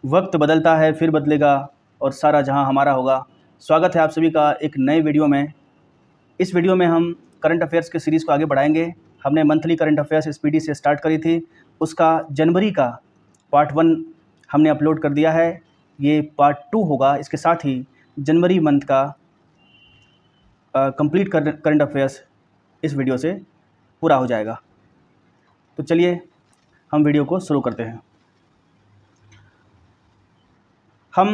वक्त बदलता है फिर बदलेगा और सारा जहां हमारा होगा। स्वागत है आप सभी का एक नए वीडियो में। इस वीडियो में हम करंट अफेयर्स की सीरीज़ को आगे बढ़ाएंगे। हमने मंथली करंट अफेयर्स स्पीडी से स्टार्ट करी थी, उसका जनवरी का पार्ट 1 हमने अपलोड कर दिया है। ये पार्ट 2 होगा। इसके साथ ही जनवरी मंथ का कंप्लीट करंट अफेयर्स इस वीडियो से पूरा हो जाएगा। तो चलिए हम वीडियो को शुरू करते हैं। हम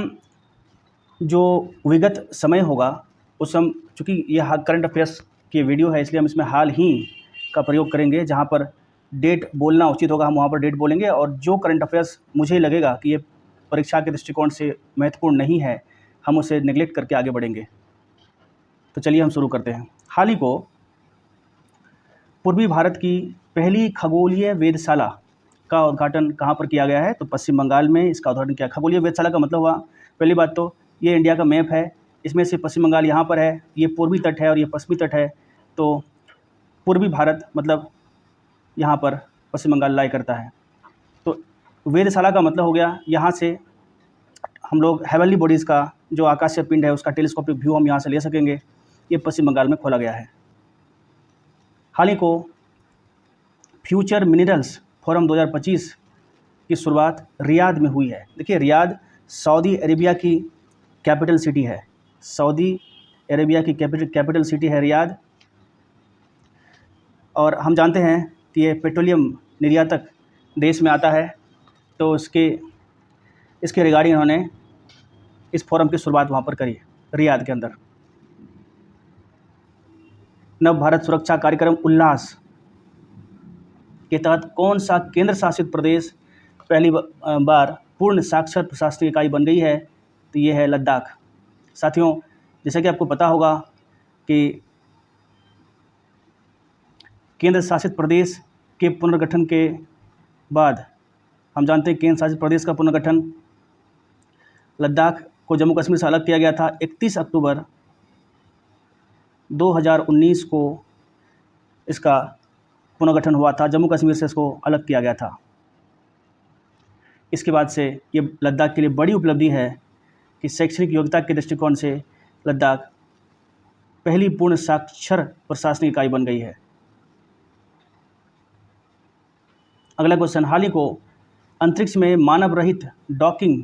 जो विगत समय होगा उस हम, चूँकि यह करंट अफेयर्स की वीडियो है इसलिए हम इसमें हाल ही का प्रयोग करेंगे। जहाँ पर डेट बोलना उचित होगा हम वहाँ पर डेट बोलेंगे, और जो करंट अफेयर्स मुझे लगेगा कि ये परीक्षा के दृष्टिकोण से महत्वपूर्ण नहीं है हम उसे नेगलेक्ट करके आगे बढ़ेंगे। तो चलिए हम शुरू करते हैं। हाल ही को पूर्वी भारत की पहली खगोलीय वेधशाला का उद्घाटन कहाँ पर किया गया है? तो पश्चिम बंगाल में इसका उद्घाटन किया। खगोलीय वेधशाला का मतलब हुआ, पहली बात तो ये इंडिया का मैप है, इसमें से पश्चिम बंगाल यहाँ पर है, ये पूर्वी तट है और ये पश्चिमी तट है। तो पूर्वी भारत मतलब यहाँ पर पश्चिम बंगाल लाई करता है। तो वेधशाला का मतलब हो गया यहाँ से हम लोग हेवनली बॉडीज़ का जो आकाशीय पिंड है उसका टेलीस्कोपिक व्यू हम यहाँ से ले सकेंगे। ये पश्चिम बंगाल में खोला गया है। हाल ही को फ्यूचर मिनरल्स फोरम 2025 की शुरुआत रियाद में हुई है। देखिए, रियाद सऊदी अरेबिया की कैपिटल सिटी है। सऊदी अरेबिया की कैपिटल सिटी है रियाद। और हम जानते हैं कि ये पेट्रोलियम निर्यातक देश में आता है। तो इसके रिगार्डिंग इन्होंने इस फोरम की शुरुआत वहाँ पर करी, रियाद के अंदर। नव भारत सुरक्षा कार्यक्रम उल्लास के तहत कौन सा केंद्र शासित प्रदेश पहली बार पूर्ण साक्षर प्रशासनिक इकाई बन गई है? तो ये है लद्दाख। साथियों, जैसा कि आपको पता होगा कि केंद्र शासित प्रदेश के पुनर्गठन के बाद हम जानते हैं केंद्र शासित प्रदेश का पुनर्गठन, लद्दाख को जम्मू कश्मीर से अलग किया गया था। 31 अक्टूबर 2019 को इसका पुनर्गठन हुआ था, जम्मू कश्मीर से इसको अलग किया गया था। इसके बाद से ये लद्दाख के लिए बड़ी उपलब्धि है कि शैक्षणिक योग्यता के दृष्टिकोण से लद्दाख पहली पूर्ण साक्षर प्रशासनिक इकाई बन गई है। अगला क्वेश्चन, हाल ही को अंतरिक्ष में मानव रहित डॉकिंग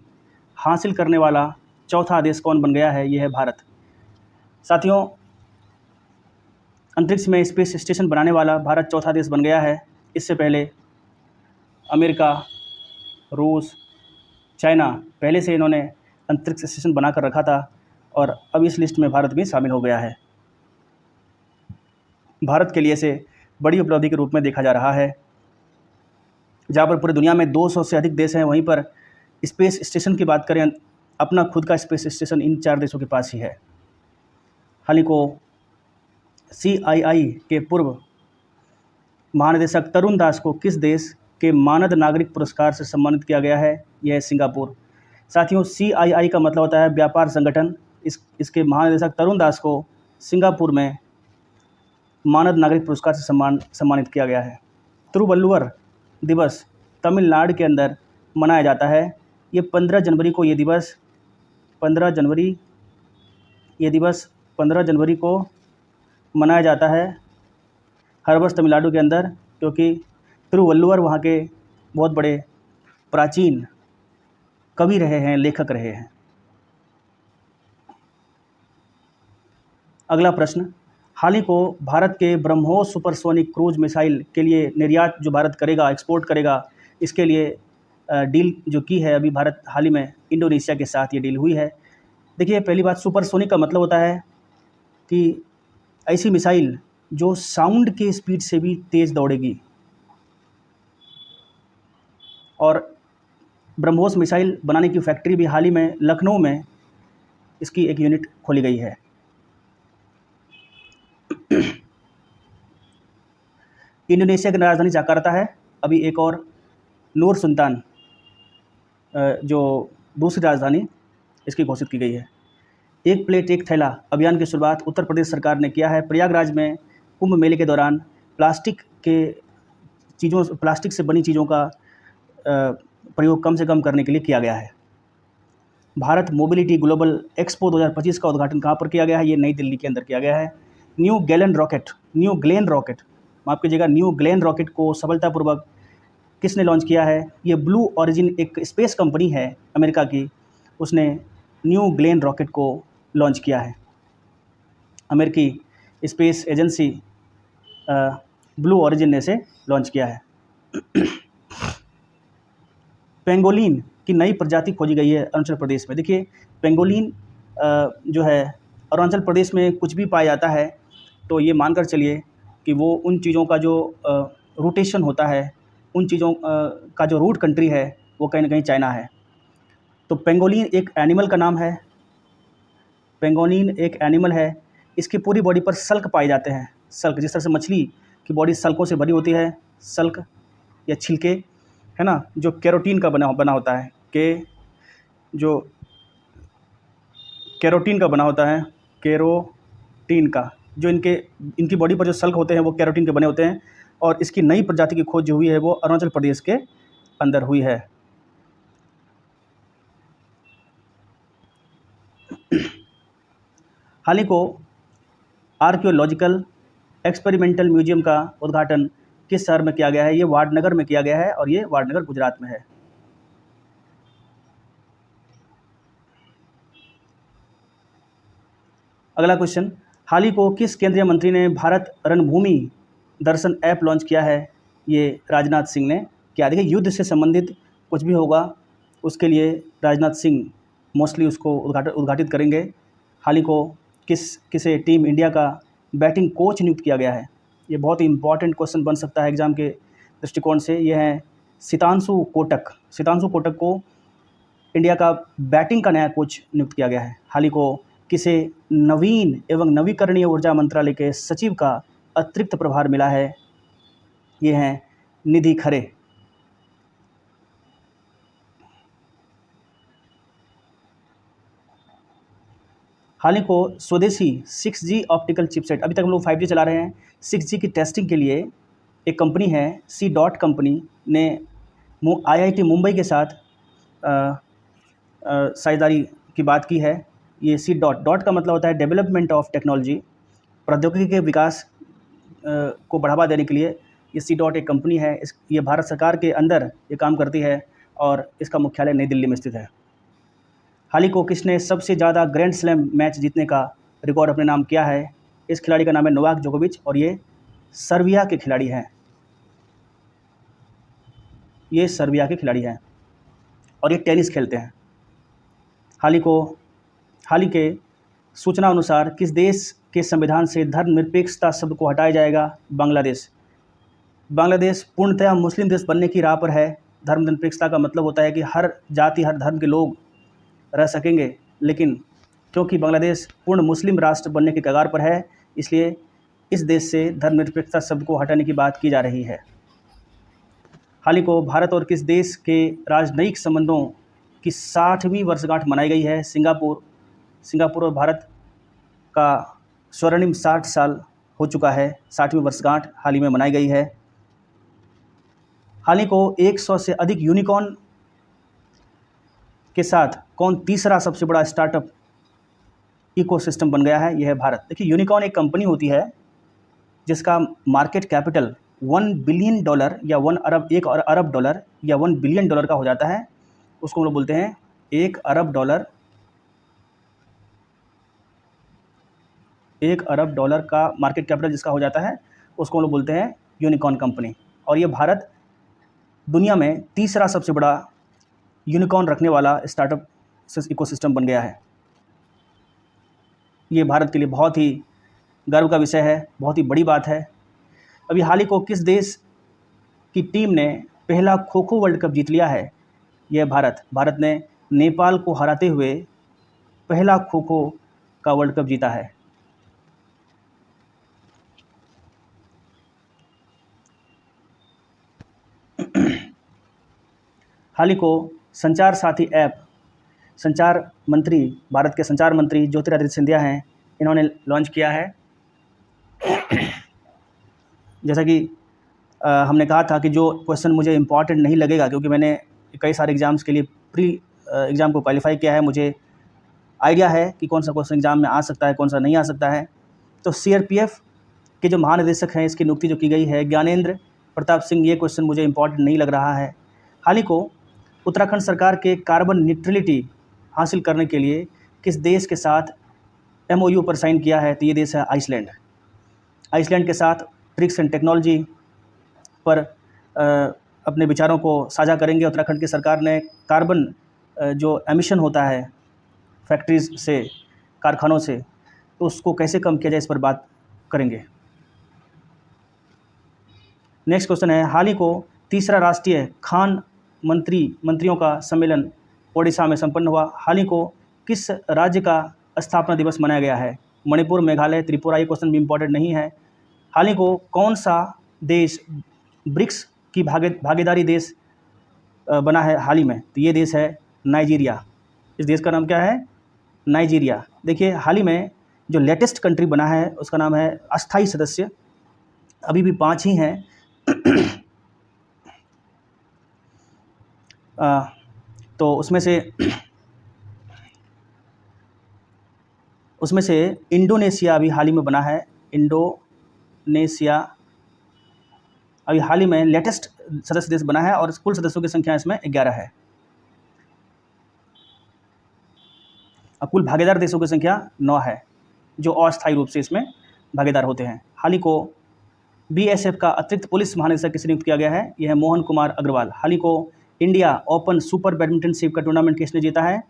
हासिल करने वाला चौथा देश कौन बन गया है? यह है भारत। साथियों, अंतरिक्ष में स्पेस स्टेशन बनाने वाला भारत चौथा देश बन गया है। इससे पहले अमेरिका, रूस, चाइना पहले से इन्होंने अंतरिक्ष स्टेशन बनाकर रखा था और अब इस लिस्ट में भारत भी शामिल हो गया है। भारत के लिए इसे बड़ी उपलब्धि के रूप में देखा जा रहा है। जहाँ पर पूरी दुनिया में 200 से अधिक देश हैं, वहीं पर स्पेस स्टेशन की बात करें, अपना खुद का स्पेस स्टेशन इन 4 देशों के पास ही है। हाल ही को CII के पूर्व महानिदेशक तरुण दास को किस देश के मानद नागरिक पुरस्कार से सम्मानित किया गया है? यह है सिंगापुर। साथियों, CII का मतलब होता है व्यापार संगठन। इसके महानिदेशक तरुण दास को सिंगापुर में मानद नागरिक पुरस्कार से सम्मानित किया गया है। तिरुवल्लुवर दिवस तमिलनाडु के अंदर मनाया जाता है। ये 15 जनवरी को ये दिवस 15 जनवरी को मनाया जाता है हर वर्ष तमिलनाडु के अंदर, क्योंकि तिरुवल्लुवर वहाँ के बहुत बड़े प्राचीन कवि रहे हैं, लेखक रहे हैं। अगला प्रश्न, हाल ही को भारत के ब्रह्मोस सुपरसोनिक क्रूज मिसाइल के लिए निर्यात जो भारत करेगा, एक्सपोर्ट करेगा, इसके लिए डील जो की है अभी भारत हाल ही में इंडोनेशिया के साथ ये डील हुई है। देखिए, पहली बात, सुपरसोनिक का मतलब होता है कि ऐसी मिसाइल जो साउंड के स्पीड से भी तेज़ दौड़ेगी। और ब्रह्मोस मिसाइल बनाने की फैक्ट्री भी हाल ही में लखनऊ में इसकी एक यूनिट खोली गई है। इंडोनेशिया की राजधानी जकार्ता है। अभी एक और नूर सुल्तान जो दूसरी राजधानी इसकी घोषित की गई है। एक प्लेट एक थैला अभियान की शुरुआत उत्तर प्रदेश सरकार ने किया है। प्रयागराज में कुंभ मेले के दौरान प्लास्टिक से बनी चीज़ों का प्रयोग कम से कम करने के लिए किया गया है। भारत मोबिलिटी ग्लोबल एक्सपो 2025 का उद्घाटन कहाँ पर किया गया है? ये नई दिल्ली के अंदर किया गया है। न्यू ग्लेन रॉकेट, माफ़ कीजिएगा, न्यू ग्लेन रॉकेट को सफलतापूर्वक किसने लॉन्च किया है? ये ब्लू ऑरिजिन एक स्पेस कंपनी है अमेरिका की, उसने न्यू ग्लेन रॉकेट को लॉन्च किया है। अमेरिकी स्पेस एजेंसी ब्लू ऑरिजिन ने इसे लॉन्च किया है। पेंगोलिन की नई प्रजाति खोजी गई है अरुणाचल प्रदेश में। देखिए, पेंगोलिन जो है अरुणाचल प्रदेश में कुछ भी पाया जाता है तो ये मानकर चलिए कि वो उन चीज़ों का जो रोटेशन होता है, उन चीज़ों का जो रूट कंट्री है वो कहीं ना कहीं चाइना है। तो पेंगोलिन एक एनिमल का नाम है। पेंगोलिन एक एनिमल है, इसकी पूरी बॉडी पर सल्क पाए जाते हैं। सल्क, जिस तरह से मछली की बॉडी सल्कों से भरी होती है, सल्क या छिलके, है ना, जो कैरोटीन का बना होता है, जो कैरोटीन का बना होता है, कैरोटीन का, जो इनकी बॉडी पर जो सल्क होते हैं वो कैरोटीन के बने होते हैं। और इसकी नई प्रजाति की खोज जो हुई है वो अरुणाचल प्रदेश के अंदर हुई है। हाल ही को आर्कियोलॉजिकल एक्सपेरिमेंटल म्यूजियम का उद्घाटन किस शहर में किया गया है? ये वाडनगर में किया गया है और ये वाडनगर गुजरात में है। अगला क्वेश्चन, हाल ही को किस केंद्रीय मंत्री ने भारत रणभूमि दर्शन ऐप लॉन्च किया है? ये राजनाथ सिंह ने किया। देखिए, युद्ध से संबंधित कुछ भी होगा उसके लिए राजनाथ सिंह मोस्टली उसको उद्घाटित करेंगे। हाल ही को किसे टीम इंडिया का बैटिंग कोच नियुक्त किया गया है? ये बहुत ही इंपॉर्टेंट क्वेश्चन बन सकता है एग्जाम के दृष्टिकोण से। ये है सितांशु कोटक। सितांशु कोटक को इंडिया का बैटिंग का नया कोच नियुक्त किया गया है। हाल ही को किसे नवीन एवं नवीकरणीय ऊर्जा मंत्रालय के सचिव का अतिरिक्त प्रभार मिला है? ये हैं निधि खरे। हाल ही को स्वदेशी 6G ऑप्टिकल चिपसेट, अभी तक हम लोग 5G चला रहे हैं, 6G की टेस्टिंग के लिए एक कंपनी है C-DOT कंपनी ने IIT मुंबई के साथ साझेदारी की बात की है। ये C-DOT का मतलब होता है डेवलपमेंट ऑफ टेक्नोलॉजी, प्रौद्योगिकी के विकास को बढ़ावा देने के लिए ये C-DOT एक कंपनी है। ये भारत सरकार के अंदर ये काम करती है और इसका मुख्यालय नई दिल्ली में स्थित है। हाल ही को किसने सबसे ज़्यादा ग्रैंड स्लैम मैच जीतने का रिकॉर्ड अपने नाम किया है? इस खिलाड़ी का नाम है नोवाक जोकोविच और ये सर्बिया के खिलाड़ी हैं। ये सर्बिया के खिलाड़ी हैं और ये टेनिस खेलते हैं। हाल ही के सूचना अनुसार किस देश के संविधान से धर्मनिरपेक्षता शब्द को हटाया जाएगा? बांग्लादेश पूर्णतः मुस्लिम देश बनने की राह पर है। धर्मनिरपेक्षता का मतलब होता है कि हर जाति हर धर्म के लोग रह सकेंगे, लेकिन क्योंकि बांग्लादेश पूर्ण मुस्लिम राष्ट्र बनने के कगार पर है, इसलिए इस देश से धर्मनिरपेक्षता शब्द को हटाने की बात की जा रही है। हाल ही को भारत और किस देश के राजनयिक संबंधों की 60वीं वर्षगांठ मनाई गई है? सिंगापुर और भारत का स्वर्णिम 60 साल हो चुका है। 60वीं वर्षगांठ हाल ही में मनाई गई है। हाल ही को 100 से अधिक यूनिकॉर्न के साथ कौन तीसरा सबसे बड़ा स्टार्टअप इकोसिस्टम बन गया है? यह है भारत। देखिए, यूनिकॉर्न एक कंपनी होती है जिसका मार्केट कैपिटल $1 बिलियन या $1 अरब या $1 बिलियन का हो जाता है। उसको हम लोग बोलते हैं $1 अरब का मार्केट कैपिटल जिसका हो जाता है उसको हम लोग बोलते हैं यूनिकॉर्न कंपनी। और ये भारत दुनिया में तीसरा सबसे बड़ा यूनिकॉर्न रखने वाला स्टार्टअप इकोसिस्टम बन गया है। ये भारत के लिए बहुत ही गर्व का विषय है, बहुत ही बड़ी बात है। अभी हाल ही को किस देश की टीम ने पहला खो-खो वर्ल्ड कप जीत लिया है? यह भारत ने नेपाल को हराते हुए पहला खो-खो का वर्ल्ड कप जीता है। हाल ही को संचार साथी ऐप भारत के संचार मंत्री ज्योतिरादित्य सिंधिया हैं, इन्होंने लॉन्च किया है। जैसा कि हमने कहा था कि जो क्वेश्चन मुझे इम्पॉर्टेंट नहीं लगेगा, क्योंकि मैंने कई सारे एग्ज़ाम्स के लिए प्री एग्ज़ाम को क्वालिफाई किया है, मुझे आइडिया है कि कौन सा क्वेश्चन एग्ज़ाम में आ सकता है, कौन सा नहीं आ सकता है। तो सीआरपीएफ के जो महानिदेशक हैं, इसकी नियुक्ति जो की गई है ज्ञानेंद्र प्रताप सिंह, ये क्वेश्चन मुझे इंपॉर्टेंट नहीं लग रहा है। हाल ही को उत्तराखंड सरकार के कार्बन न्यूट्रलिटी हासिल करने के लिए किस देश के साथ एमओयू पर साइन किया है? तो ये देश है आइसलैंड। आइसलैंड के साथ ट्रिक्स एंड टेक्नोलॉजी पर अपने विचारों को साझा करेंगे। उत्तराखंड की सरकार ने कार्बन जो एमिशन होता है फैक्ट्रीज से, कारखानों से, तो उसको कैसे कम किया जाए, इस पर बात करेंगे। नेक्स्ट क्वेश्चन है, हाल ही को तीसरा राष्ट्रीय खान मंत्रियों का सम्मेलन ओडिशा में संपन्न हुआ। हाल ही को किस राज्य का स्थापना दिवस मनाया गया है? मणिपुर, मेघालय, त्रिपुरा। ये क्वेश्चन भी इम्पोर्टेंट नहीं है। हाल ही को कौन सा देश ब्रिक्स की भागीदारी देश बना है हाल ही में? तो ये देश है नाइजीरिया। इस देश का नाम क्या है? नाइजीरिया। देखिए, हाल ही में जो लेटेस्ट कंट्री बना है उसका नाम है अस्थायी सदस्य, अभी भी 5 ही हैं। तो उसमें से इंडोनेशिया अभी हाल ही में बना है। इंडोनेशिया अभी हाल ही में लेटेस्ट सदस्य देश बना है और कुल सदस्यों की संख्या इसमें 11 है। और कुल भागीदार देशों की संख्या 9 है जो अस्थायी रूप से इसमें भागीदार होते हैं। हाल ही को बीएसएफ का अतिरिक्त पुलिस महानिदेशक किसे नियुक्त किया गया है? यह है मोहन कुमार अग्रवाल। हाल ही को इंडिया ओपन सुपर बैडमिंटनशिप का टूर्नामेंट किसने जीता है?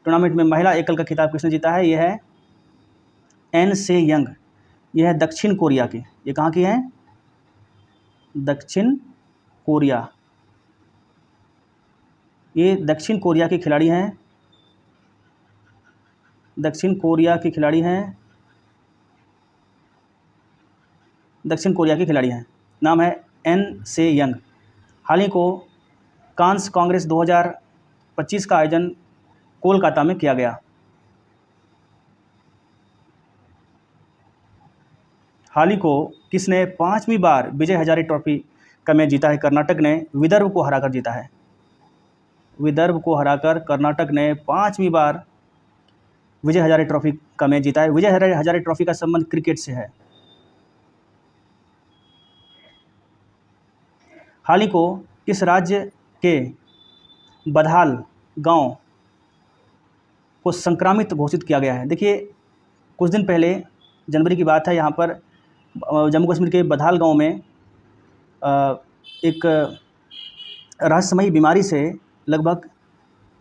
टूर्नामेंट में महिला एकल का खिताब किसने जीता है? यह है एन से यंग। यह है दक्षिण कोरिया की। ये कहाँ की है? दक्षिण कोरिया। ये दक्षिण कोरिया के खिलाड़ी हैं। दक्षिण कोरिया के खिलाड़ी हैं। दक्षिण कोरिया के खिलाड़ी हैं। नाम है एन से यंग। हाल ही को कांस कांग्रेस 2025 का आयोजन कोलकाता में किया गया। हाल ही को किसने 5वीं बार विजय हजारे ट्रॉफी का मैच जीता है? कर्नाटक ने विदर्भ को हराकर जीता है। विदर्भ को हराकर कर्नाटक ने 5वीं बार विजय हजारे ट्रॉफी का मैच जीता है। विजय हजारे ट्रॉफी का संबंध क्रिकेट से है। हाल ही को किस राज्य के बधाल गांव को संक्रामित घोषित किया गया है? देखिए, कुछ दिन पहले जनवरी की बात है, यहाँ पर जम्मू कश्मीर के बधाल गांव में एक रहस्यमयी बीमारी से लगभग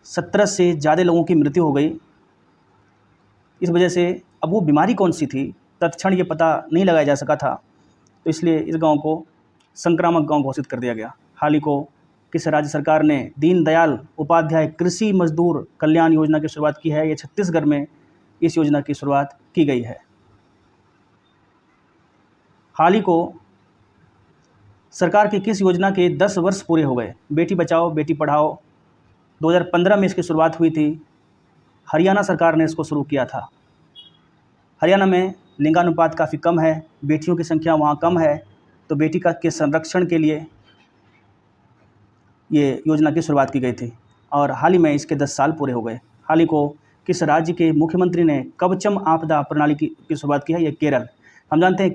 17 से ज़्यादा लोगों की मृत्यु हो गई। इस वजह से अब वो बीमारी कौन सी थी तत्क्षण ये पता नहीं लगाया जा सका था, तो इसलिए इस गांव को संक्रामक गांव घोषित कर दिया गया। हाल ही को किस राज्य सरकार ने दीनदयाल उपाध्याय कृषि मजदूर कल्याण योजना की शुरुआत की है? ये छत्तीसगढ़ में इस योजना की शुरुआत की गई है। हाल ही को सरकार की किस योजना के 10 वर्ष पूरे हो गए? बेटी बचाओ बेटी पढ़ाओ। 2015 में इसकी शुरुआत हुई थी। हरियाणा सरकार ने इसको शुरू किया था। हरियाणा में लिंगानुपात काफ़ी कम है, बेटियों की संख्या वहाँ कम है, तो बेटी के संरक्षण के लिए ये योजना की शुरुआत की गई थी और हाल ही में इसके 10 साल पूरे हो गए। हाल ही को किस राज्य के मुख्यमंत्री ने कवचम आपदा प्रणाली की शुरुआत की है? ये केरल। हम जानते हैं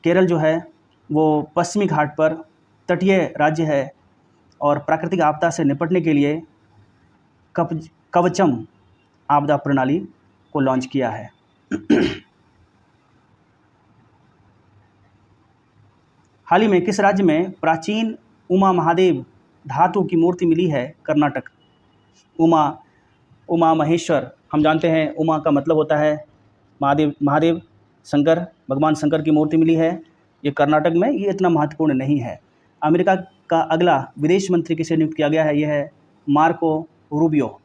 केरल जो है वो पश्चिमी घाट पर तटीय राज्य है और प्राकृतिक आपदा से निपटने के लिए कवचम आपदा प्रणाली को लॉन्च किया है। हाल ही में किस राज्य में प्राचीन उमा महादेव धातु की मूर्ति मिली है? कर्नाटक। उमा महेश्वर, हम जानते हैं उमा का मतलब होता है महादेव शंकर, भगवान शंकर की मूर्ति मिली है। ये कर्नाटक में, ये इतना महत्वपूर्ण नहीं है। अमेरिका का अगला विदेश मंत्री किसे नियुक्त किया गया है? यह है Marco Rubio.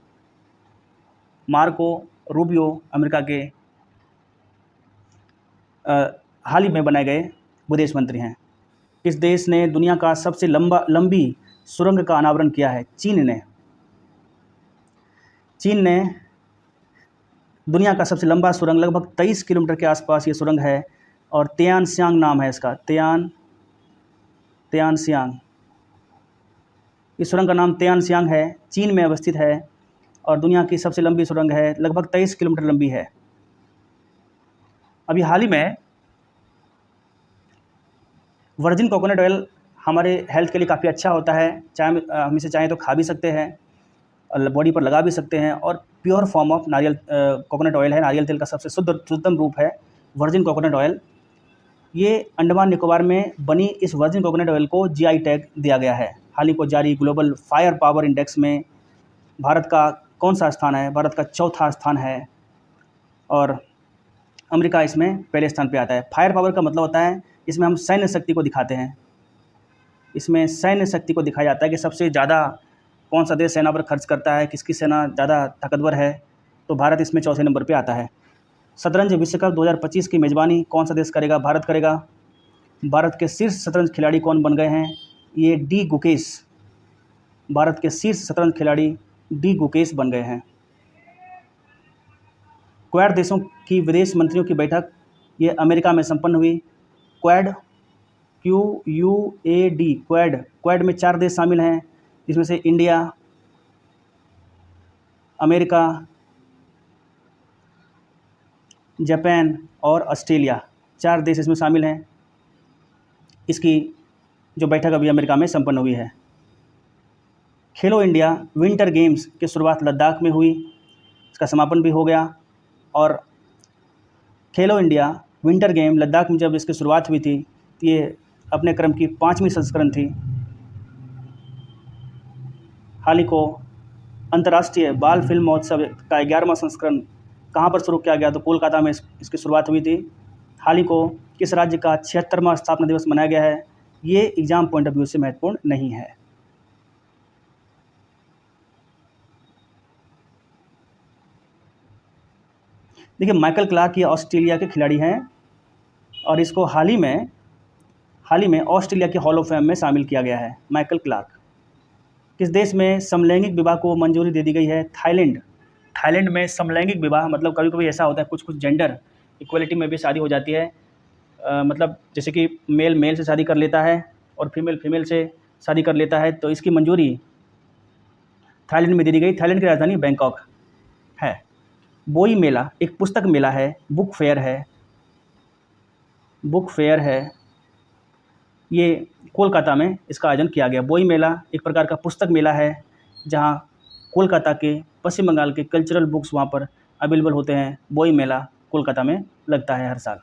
Marco Rubio America के हाल ही में बनाए गए विदेश मंत्री हैं। किस देश ने दुनिया का सबसे लंबी सुरंग का अनावरण किया है? चीन ने दुनिया का सबसे लंबा सुरंग, लगभग 23 किलोमीटर के आसपास ये सुरंग है और तियानसियांग नाम है इसका। तियानसियांग इस सुरंग का नाम तियानसियांग है, चीन में अवस्थित है और दुनिया की सबसे लंबी सुरंग है, लगभग 23 किलोमीटर लंबी है। अभी हाल ही में वर्जिन कोकोनट ऑयल हमारे हेल्थ के लिए काफ़ी अच्छा होता है, चाहे हम इसे चाहें तो खा भी सकते हैं, बॉडी पर लगा भी सकते हैं, और प्योर फॉर्म ऑफ नारियल कोकोनट ऑयल है, नारियल तेल का सबसे शुद्धतम रूप है वर्जिन कोकोनट ऑयल। ये अंडमान निकोबार में बनी इस वर्जिन कोकोनट ऑयल को जीआई टैग दिया गया है। हाल ही को जारी ग्लोबल फायर पावर इंडेक्स में भारत का कौन सा स्थान है? भारत का चौथा स्थान है और अमेरिका इसमें पहले स्थान पे आता है। फायर पावर का मतलब होता है इसमें हम सैन्य शक्ति को दिखाते हैं, इसमें सैन्य शक्ति को दिखाया जाता है कि सबसे ज़्यादा कौन सा देश सेना पर खर्च करता है, किसकी सेना ज़्यादा ताकतवर है, तो भारत इसमें चौथे नंबर पे आता है। शतरंज विश्व कप 2025 की मेज़बानी कौन सा देश करेगा? भारत करेगा। भारत के शीर्ष शतरंज खिलाड़ी कौन बन गए हैं? ये डी गुकेश, भारत के शीर्ष शतरंज खिलाड़ी डी गुकेश बन गए हैं। क्वाड देशों की विदेश मंत्रियों की बैठक ये अमेरिका में संपन्न हुई। क्वाड QUAD क्वाड में 4 देश शामिल हैं, जिसमें से इंडिया, अमेरिका, जापान और ऑस्ट्रेलिया, 4 देश इसमें शामिल हैं। इसकी जो बैठक अभी अमेरिका में संपन्न हुई है। खेलो इंडिया विंटर गेम्स की शुरुआत लद्दाख में हुई, इसका समापन भी हो गया। और खेलो इंडिया विंटर गेम लद्दाख में जब इसकी शुरुआत हुई थी तो ये अपने क्रम की 5वीं संस्करण थी। हाल ही को अंतर्राष्ट्रीय बाल फिल्म महोत्सव का 11वां संस्करण कहाँ पर शुरू किया गया? तो कोलकाता में इसकी शुरुआत हुई थी। हाल ही को किस राज्य का 76वां स्थापना दिवस मनाया गया है? ये एग्जाम पॉइंट ऑफ व्यू से महत्वपूर्ण नहीं है। देखिए, माइकल क्लार्क ये ऑस्ट्रेलिया के खिलाड़ी हैं और इसको हाल ही में ऑस्ट्रेलिया के हॉल ऑफ फेम में शामिल किया गया है। Michael Clarke. किस देश में समलैंगिक विवाह को मंजूरी दे दी गई है? थाईलैंड। थाईलैंड में समलैंगिक विवाह मतलब कभी कभी ऐसा होता है, कुछ जेंडर इक्वलिटी में भी शादी हो जाती है, मतलब जैसे कि मेल से शादी कर लेता है और फीमेल से शादी कर लेता है, तो इसकी मंजूरी थाईलैंड में दे दी गई। थाईलैंड की राजधानी बैंकॉक है। बोई मेला एक पुस्तक मेला है, बुक फेयर है, ये कोलकाता में इसका आयोजन किया गया। बोई मेला एक प्रकार का पुस्तक मेला है जहाँ कोलकाता के, पश्चिम बंगाल के कल्चरल बुक्स वहाँ पर अवेलेबल होते हैं। बोई मेला कोलकाता में लगता है हर साल।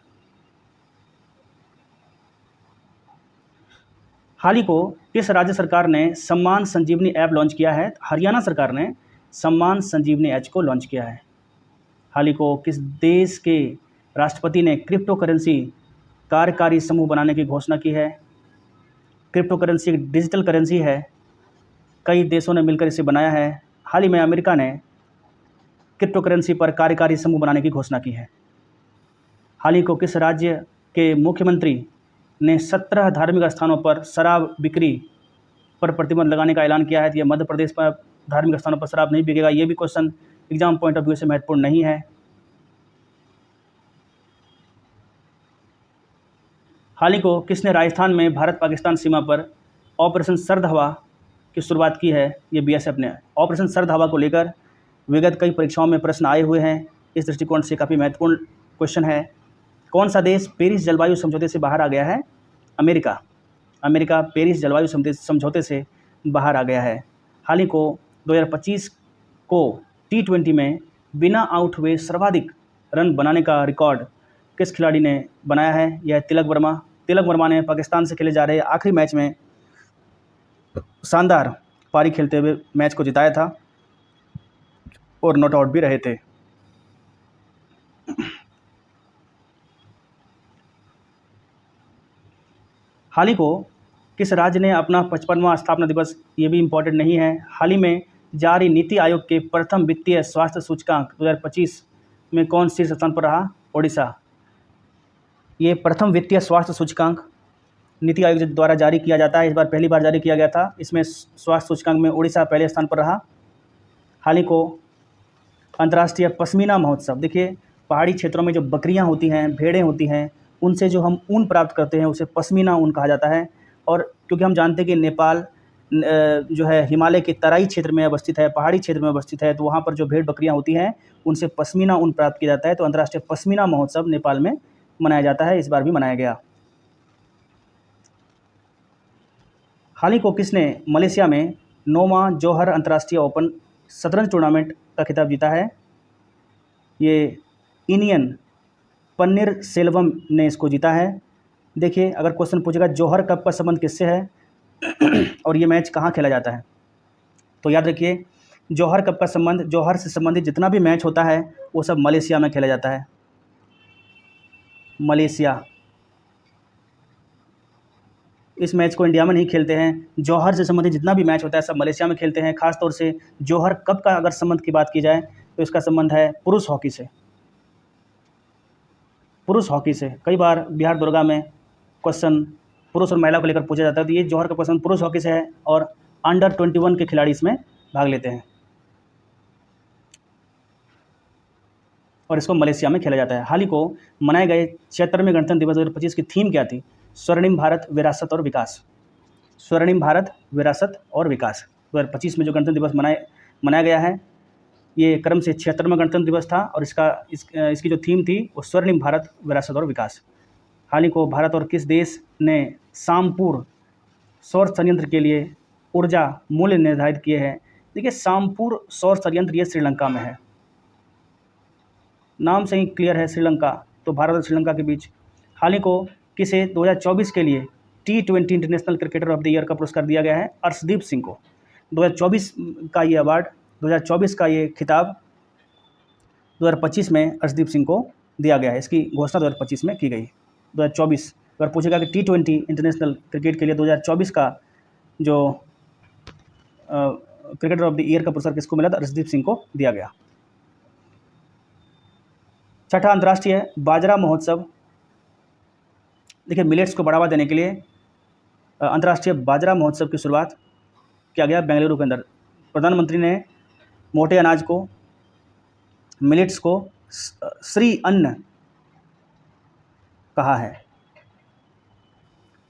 हाल ही को किस राज्य सरकार ने सम्मान संजीवनी ऐप लॉन्च किया है? हरियाणा सरकार ने सम्मान संजीवनी ऐप को लॉन्च किया है। हाल ही को किस देश के राष्ट्रपति ने क्रिप्टो करेंसी कार्यकारी समूह बनाने की घोषणा की है? क्रिप्टो करेंसी एक डिजिटल करेंसी है, कई देशों ने मिलकर इसे बनाया है। हाल ही में अमेरिका ने क्रिप्टो करेंसी पर कार्यकारी समूह बनाने की घोषणा की है। हाल ही को किस राज्य के मुख्यमंत्री ने 17 धार्मिक स्थानों पर शराब बिक्री पर प्रतिबंध लगाने का ऐलान किया है? तो यह मध्य प्रदेश पर धार्मिक स्थानों पर शराब नहीं बिकेगा। ये भी question exam point of view से महत्वपूर्ण नहीं है। हाल ही को किसने राजस्थान में भारत पाकिस्तान सीमा पर ऑपरेशन सर्द हवा की शुरुआत की है? ये BSF ने। ऑपरेशन सर्द हवा को लेकर विगत कई परीक्षाओं में प्रश्न आए हुए हैं, इस दृष्टिकोण से काफ़ी महत्वपूर्ण क्वेश्चन है। कौन सा देश पेरिस जलवायु समझौते से बाहर आ गया है? अमेरिका पेरिस जलवायु समझौते से बाहर आ गया है। हाल ही को 2025 को T20 में बिना आउट हुए सर्वाधिक रन बनाने का रिकॉर्ड किस खिलाड़ी ने बनाया है? यह तिलक वर्मा ने पाकिस्तान से खेले जा रहे आखिरी मैच में शानदार पारी खेलते हुए मैच को जिताया था और नॉट आउट भी रहे थे। हाल ही को किस राज्य ने अपना 55वां स्थापना दिवस, ये भी इम्पोर्टेंट नहीं है, हाल ही में जारी नीति आयोग के प्रथम वित्तीय स्वास्थ्य सूचकांक 2025 में कौन शीर्ष स्थान पर रहा? ओडिशा। ये प्रथम वित्तीय स्वास्थ्य सूचकांक नीति आयोग द्वारा जारी किया जाता है, इस बार पहली बार जारी किया गया था। इसमें स्वास्थ्य सूचकांक में उड़ीसा पहले स्थान पर रहा। हाल ही को अंतर्राष्ट्रीय पश्मीना महोत्सव, देखिए पहाड़ी क्षेत्रों में जो बकरियां होती हैं, भेड़ें होती हैं, उनसे जो हम ऊन प्राप्त करते हैं उसे पश्मीना ऊन कहा जाता है। और क्योंकि हम जानते हैं कि जो है हिमालय के तराई क्षेत्र में अवस्थित है, पहाड़ी क्षेत्र में अवस्थित है, तो वहाँ पर जो भेड़ बकरियाँ होती हैं उनसे पश्मीना ऊन प्राप्त किया जाता है। तो अंतर्राष्ट्रीय पश्मीना महोत्सव नेपाल में मनाया जाता है, इस बार भी मनाया गया। हाल ही को किसने मलेशिया में नोमा जौहर अंतर्राष्ट्रीय ओपन शतरंज टूर्नामेंट का खिताब जीता है? ये इनियन पन्नीर सेल्वम ने इसको जीता है। देखिए, अगर क्वेश्चन पूछेगा जौहर कप का संबंध किससे है और ये मैच कहाँ खेला जाता है, तो याद रखिए जौहर कप का संबंध, जौहर से संबंधित जितना भी मैच होता है वो सब मलेशिया में खेला जाता है। मलेशिया, इस मैच को इंडिया में नहीं खेलते हैं। जौहर से संबंधित जितना भी मैच होता है सब मलेशिया में खेलते हैं। खासतौर से जौहर कप का अगर संबंध की बात की जाए तो इसका संबंध है पुरुष हॉकी से। पुरुष हॉकी से कई बार बिहार दुर्गा में क्वेश्चन पुरुष और महिला को लेकर पूछा जाता है, तो ये जौहर का क्वेश्चन पुरुष हॉकी से है और अंडर 21 के खिलाड़ी इसमें भाग लेते हैं और इसको मलेशिया में खेला जाता है। हाल ही को मनाए गए 76वें गणतंत्र दिवस 2025 की थीम क्या थी? स्वर्णिम भारत, विरासत और विकास। स्वर्णिम भारत, विरासत और विकास 2025 में जो गणतंत्र दिवस मनाया गया है, ये क्रम से 76वां गणतंत्र दिवस था और इसकी जो थीम थी वो स्वर्णिम भारत, विरासत और विकास। हाल ही को भारत और किस देश ने सामपुर सौर संयंत्र के लिए ऊर्जा मूल्य निर्धारित किए हैं? देखिए, सामपुर सौर संयंत्र ये श्रीलंका में है, नाम से ही क्लियर है श्रीलंका, तो भारत और श्रीलंका के बीच। हाल ही को किसे 2024 के लिए T20 international cricketer of the year का पुरस्कार दिया गया है? अर्शदीप सिंह को। 2024 का ये अवार्ड, 2024 का ये खिताब 2025 में अर्शदीप सिंह को दिया गया है। इसकी घोषणा 2025 में की गई। 2024 अगर पूछेगा कि T20 इंटरनेशनल क्रिकेट के लिए 2024 का जो क्रिकेटर ऑफ द ईयर का पुरस्कार किसको मिला था? अर्शदीप सिंह को दिया गया। छठा अंतर्राष्ट्रीय बाजरा महोत्सव। देखिए, मिलेट्स को बढ़ावा देने के लिए अंतर्राष्ट्रीय बाजरा महोत्सव की शुरुआत किया गया बेंगलुरु के अंदर। प्रधानमंत्री ने मोटे अनाज को, मिलेट्स को श्री अन्न कहा है।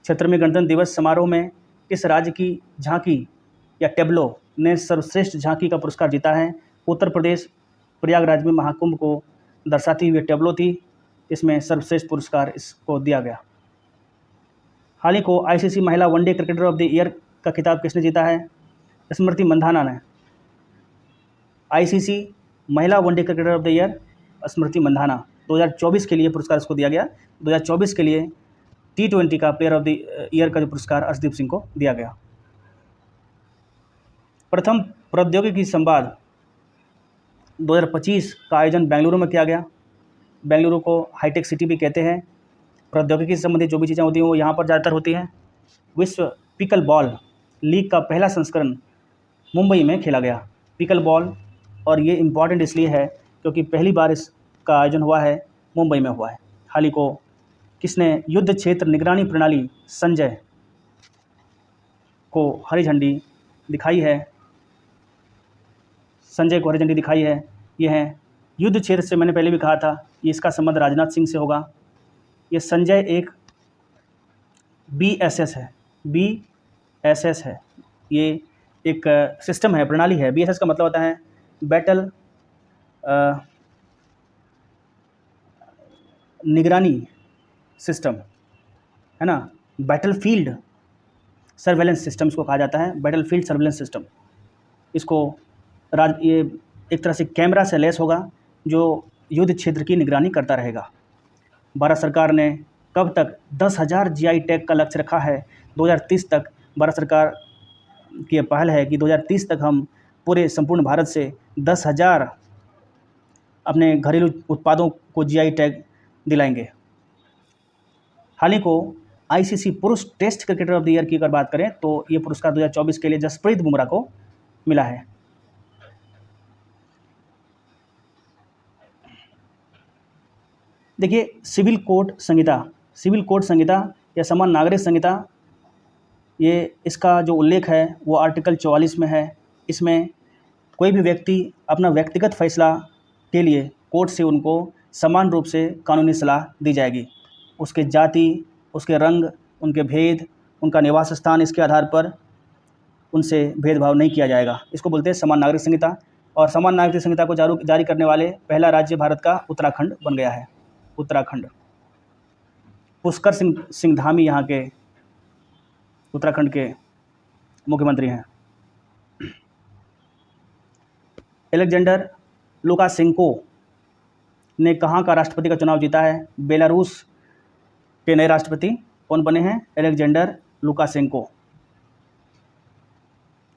76वें गणतंत्र दिवस समारोह में किस राज्य की झांकी या टेब्लो ने सर्वश्रेष्ठ झांकी का पुरस्कार जीता है? उत्तर प्रदेश, प्रयागराज में महाकुंभ को दर्शाती हुई टेब्लो थी, इसमें सर्वश्रेष्ठ पुरस्कार इसको दिया गया। हाल ही को आईसीसी महिला one day cricketer of the year का खिताब किसने जीता है? स्मृति मंधाना ने। आईसीसी महिला one day cricketer of the year Smriti Mandhana, 2024 के लिए पुरस्कार इसको दिया गया। 2024 के लिए T20 का प्लेयर ऑफ द ईयर का जो पुरस्कार अर्शदीप सिंह को दिया गया। प्रथम प्रौद्योगिकी संवाद 2025 का आयोजन बेंगलुरु में किया गया। बेंगलुरु को हाईटेक सिटी भी कहते हैं। प्रौद्योगिकी से संबंधित जो भी चीज़ें होती हैं वो यहाँ पर ज़्यादातर होती हैं। विश्व पिकल बॉल लीग का पहला संस्करण मुंबई में खेला गया। पिकल बॉल, और ये इम्पॉर्टेंट इसलिए है क्योंकि पहली बार इसका आयोजन हुआ है मुंबई में हुआ है। हाल ही को किसने युद्ध क्षेत्र निगरानी प्रणाली संजय को हरी झंडी दिखाई है? संजय को हरी झंडी दिखाई है। ये है युद्ध क्षेत्र से, मैंने पहले भी कहा था ये इसका संबंध राजनाथ सिंह से होगा। ये संजय एक BSS है, BSS है, ये एक सिस्टम है, प्रणाली है। BSS का मतलब होता है बैटल निगरानी सिस्टम, है ना। बैटलफील्ड सर्वेलेंस सिस्टम इसको कहा जाता है, बैटलफील्ड सर्वेलेंस सिस्टम। इसको ये एक तरह से कैमरा से लैस होगा जो युद्ध क्षेत्र की निगरानी करता रहेगा। भारत सरकार ने कब तक 10,000 GI टैग का लक्ष्य रखा है? 2030 तक। भारत सरकार की पहल है कि 2030 तक हम पूरे संपूर्ण भारत से 10,000 अपने घरेलू उत्पादों को GI टैग दिलाएंगे। हाल ही को आईसीसी पुरुष test cricketer of the year की अगर बात करें तो ये पुरस्कार 2024 के लिए जसप्रीत बुमराह को मिला है। देखिए, सिविल कोड संहिता या समान नागरिक संहिता, ये इसका जो उल्लेख है वो आर्टिकल 44 में है। इसमें कोई भी व्यक्ति अपना व्यक्तिगत फैसला के लिए कोर्ट से उनको समान रूप से कानूनी सलाह दी जाएगी। उसके जाति, उसके रंग, उनके भेद, उनका निवास स्थान, इसके आधार पर उनसे भेदभाव नहीं किया जाएगा। इसको बोलते हैं समान नागरिक संहिता। और समान नागरिक संहिता को जारी करने वाले पहला राज्य भारत का उत्तराखंड बन गया है। उत्तराखंड। पुष्कर सिंह धामी यहाँ के उत्तराखंड के मुख्यमंत्री हैं। एलेक्जेंडर लुकाशेंको ने कहाँ का राष्ट्रपति का चुनाव जीता है? बेलारूस के नए राष्ट्रपति कौन बने हैं? Alexander Lukashenko.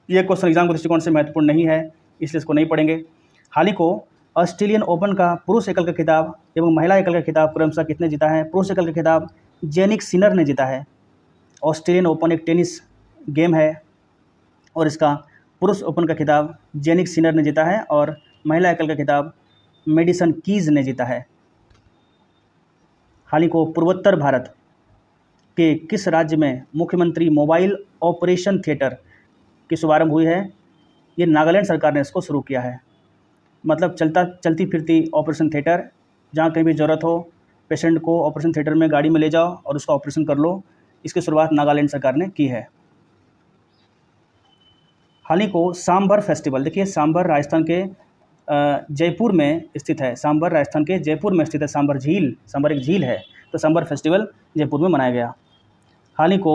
ये क्वेश्चन एग्जाम के दृष्टिकोण से महत्वपूर्ण नहीं है, इसलिए इसको नहीं पढ़ेंगे। हाल ही को ऑस्ट्रेलियन ओपन का पुरुष एकल का खिताब एवं महिला एकल का खिताब क्रमशः किसने जीता है? पुरुष एकल का खिताब जेनिक सिनर ने जीता है। ऑस्ट्रेलियन ओपन एक टेनिस गेम है और इसका पुरुष ओपन का खिताब जेनिक सिनर ने जीता है और महिला एकल का खिताब मेडिसन कीज ने जीता है। हाल ही को पूर्वोत्तर भारत के किस राज्य में मुख्यमंत्री मोबाइल ऑपरेशन थिएटर की शुभारंभ हुई है? ये नागालैंड सरकार ने इसको शुरू किया है। मतलब चलती फिरती ऑपरेशन थिएटर, जहाँ कहीं भी ज़रूरत हो पेशेंट को ऑपरेशन थिएटर में गाड़ी में ले जाओ और उसका ऑपरेशन कर लो। इसकी शुरुआत नागालैंड सरकार ने की है। हाल ही को सांभर फेस्टिवल, देखिए सांभर राजस्थान के जयपुर में स्थित है। सांभर राजस्थान के जयपुर में स्थित है। सांभर झील, सांभर एक झील है, तो सांभर फेस्टिवल जयपुर में मनाया गया। हाल ही को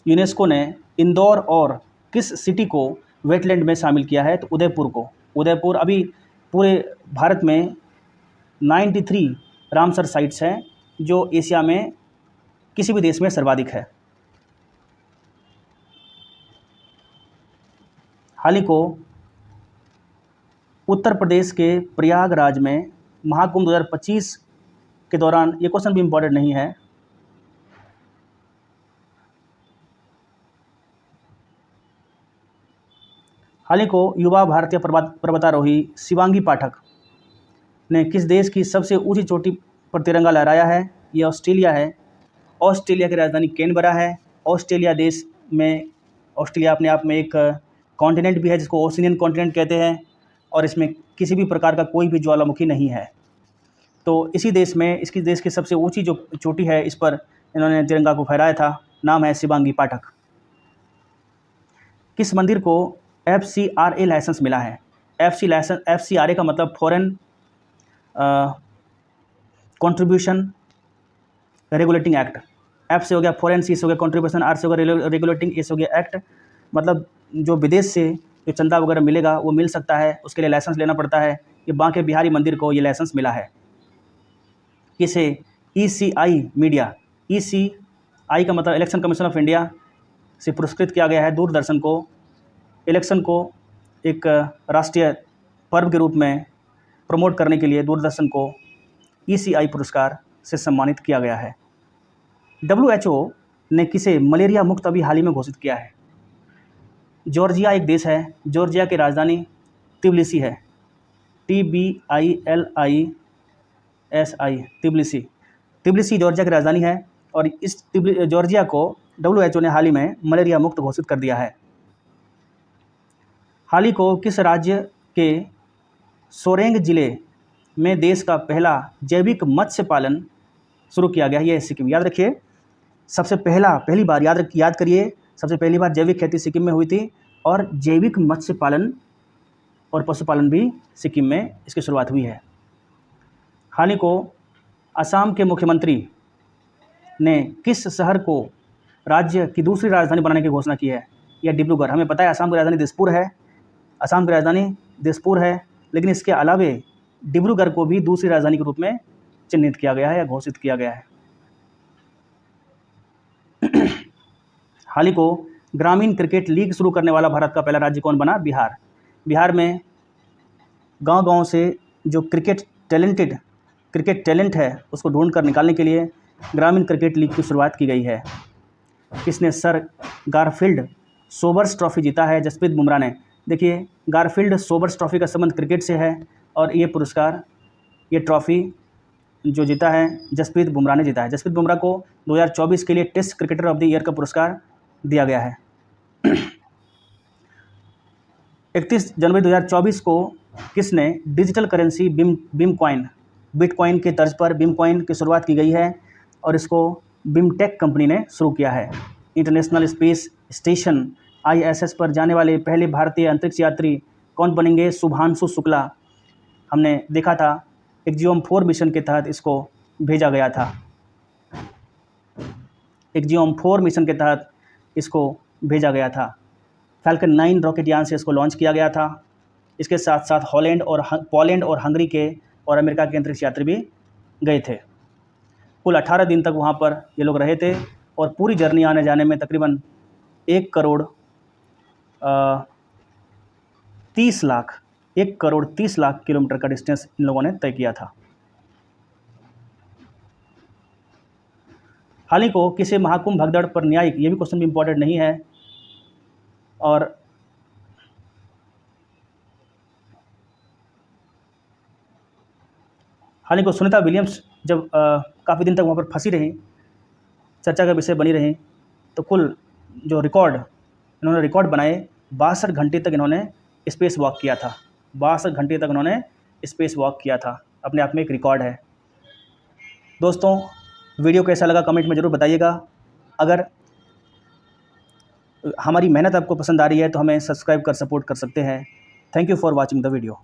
यूनेस्को ने इंदौर और किस सिटी को वेटलैंड में शामिल किया है? तो उदयपुर को। उदयपुर अभी पूरे भारत में 93 रामसर साइट्स हैं, जो एशिया में किसी भी देश में सर्वाधिक है। हाल ही को उत्तर प्रदेश के प्रयागराज में महाकुंभ 2025 के दौरान, ये क्वेश्चन भी इम्पोर्टेंट नहीं है, हाल ही को युवा भारतीय पर्वतारोही शिवांगी पाठक ने किस देश की सबसे ऊंची चोटी पर तिरंगा लहराया है? ये ऑस्ट्रेलिया है। ऑस्ट्रेलिया की राजधानी कैनबरा है। ऑस्ट्रेलिया देश में, ऑस्ट्रेलिया अपने आप में एक कॉन्टिनेंट भी है जिसको ओशिनियन कॉन्टिनेंट कहते हैं और इसमें किसी भी प्रकार का कोई भी ज्वालामुखी नहीं है। तो इसी देश में, इसकी देश की सबसे ऊंची जो चोटी है, इस पर इन्होंने तिरंगा को फहराया था। नाम है शिवांगी पाठक। किस मंदिर को FCRA लाइसेंस मिला है? FCRA का मतलब foreign contribution regulating act. F से हो गया फॉरेन, C से हो गया कंट्रीब्यूशन, R से हो गया रेगुलेटिंग, A से हो गया एक्ट। मतलब जो विदेश से जो चंदा वगैरह मिलेगा वो मिल सकता है, उसके लिए लाइसेंस लेना पड़ता है। ये बांके बिहारी मंदिर को ये लाइसेंस मिला है। किसे? ECI media. ECI का मतलब इलेक्शन कमीशन ऑफ इंडिया से पुरस्कृत किया गया है। दूरदर्शन को इलेक्शन को एक राष्ट्रीय पर्व के रूप में प्रमोट करने के लिए दूरदर्शन को ECI पुरस्कार से सम्मानित किया गया है। WHO ने किसे मलेरिया मुक्त अभी हाल ही में घोषित किया है? जॉर्जिया एक देश है। जॉर्जिया की राजधानी तिब्लिसी है। TBILISI, तिब्लिसी जॉर्जिया की राजधानी है और इस जॉर्जिया को WHO ने हाल ही में मलेरिया मुक्त घोषित कर दिया है। हाल ही को किस राज्य के सोरेंग जिले में देश का पहला जैविक मत्स्य पालन शुरू किया गया? यह है सिक्किम। याद रखिए, पहली बार याद करिए, सबसे पहली बार जैविक खेती सिक्किम में हुई थी और जैविक मत्स्य पालन और पशुपालन भी सिक्किम में इसकी शुरुआत हुई है। हाल ही को असम के मुख्यमंत्री ने किस शहर को राज्य की दूसरी राजधानी बनाने की घोषणा की है? यह डिब्रूगढ़। हमें पता है असम की राजधानी दिसपुर है, लेकिन इसके अलावे डिब्रूगढ़ को भी दूसरी राजधानी के रूप में चिन्हित किया गया है या घोषित किया गया है। हाल ही को ग्रामीण क्रिकेट लीग शुरू करने वाला भारत का पहला राज्य कौन बना? बिहार। बिहार में गांव-गांव से जो क्रिकेट टैलेंट है उसको ढूंढ कर निकालने के लिए ग्रामीण क्रिकेट लीग की शुरुआत की गई है। किसने सर गारफील्ड सोबर्स ट्रॉफी जीता है? जसप्रीत बुमराह ने। देखिए, गारफील्ड सोबर्स ट्रॉफी का संबंध क्रिकेट से है और ये ट्रॉफी जो जीता है जसप्रीत बुमराह ने जीता है। जसप्रीत बुमराह को 2024 के लिए test cricketer of the year का पुरस्कार दिया गया है। 31 जनवरी 2024 को किसने डिजिटल करेंसी बिटकॉइन के तर्ज पर बिटकॉइन की शुरुआत की गई है और इसको बिमटेक कंपनी ने शुरू किया है। इंटरनेशनल स्पेस स्टेशन ISS पर जाने वाले पहले भारतीय अंतरिक्ष यात्री कौन बनेंगे? शुभांशु शुक्ला। हमने देखा था एक्जियोम 4 मिशन के तहत इसको भेजा गया था। एक्जियोम 4 मिशन के तहत इसको भेजा गया था। फैल्कन 9 रॉकेट यान से इसको लॉन्च किया गया था। इसके साथ साथ पोलैंड और हंगरी के और अमेरिका के अंतरिक्ष यात्री भी गए थे। कुल 18 दिन तक वहाँ पर ये लोग रहे थे और पूरी जर्नी आने जाने में तकरीबन 1 करोड़ 30 लाख किलोमीटर का डिस्टेंस इन लोगों ने तय किया था। हाल ही को किसे महाकुंभ भगदड़ पर न्यायिक, ये भी क्वेश्चन भी इम्पोर्टेंट नहीं है। और हाल ही को सुनीता विलियम्स जब काफ़ी दिन तक वहाँ पर फंसी रहीं, चर्चा का विषय बनी रहीं, तो कुल जो इन्होंने रिकॉर्ड बनाए 62 घंटे तक इन्होंने स्पेस वॉक किया था। 62 घंटे तक इन्होंने स्पेस वॉक किया था, अपने आप में एक रिकॉर्ड है। दोस्तों, वीडियो कैसा लगा कमेंट में ज़रूर बताइएगा। अगर हमारी मेहनत आपको पसंद आ रही है तो हमें सब्सक्राइब कर सपोर्ट कर सकते हैं। Thank you for watching the video.